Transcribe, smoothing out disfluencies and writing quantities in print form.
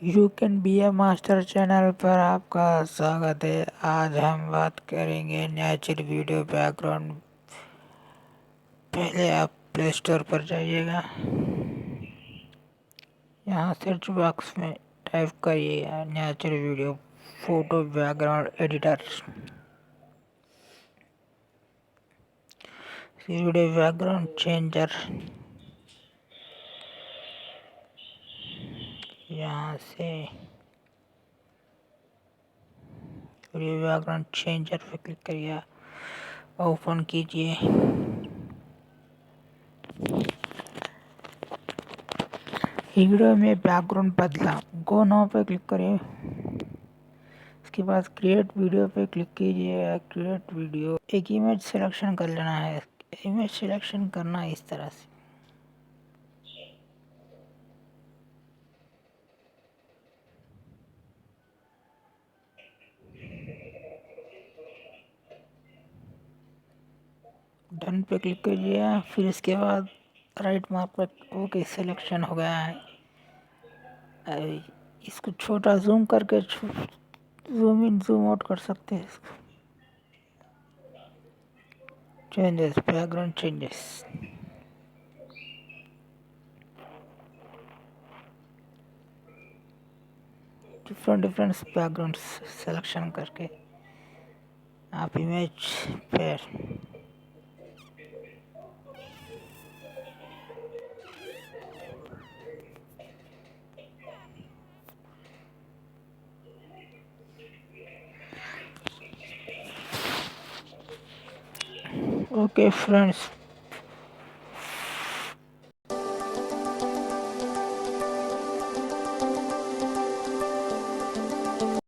You can be A master channel पर आपका स्वागत है। आज हम बात करेंगे नेचर वीडियो बैकग्राउंड। पहले आप प्ले स्टोर पर जाइएगा, यहाँ सर्च बॉक्स में टाइप करिएगा nature video photo background editor. Video background changer, यहाँ से वीडियो बैकग्राउंड चेंजर पे क्लिक करिए, ओपन कीजिए। वीडियो में बैकग्राउंड बदला, गो नाउ पे क्लिक करिए। इसके बाद क्रिएट वीडियो पे क्लिक कीजिए। क्रिएट वीडियो, एक इमेज सिलेक्शन कर लेना है। इमेज सिलेक्शन करना है इस तरह से। डन पे क्लिक कीजिए। फिर इसके बाद राइट मार्क पर ओके सिलेक्शन हो गया है। इसको छोटा जूम करके जूम इन जूम आउट कर सकते हैं इसको। Changes, background changes, different background selection करके आप इमेज पर ओके फ्रेंड्स।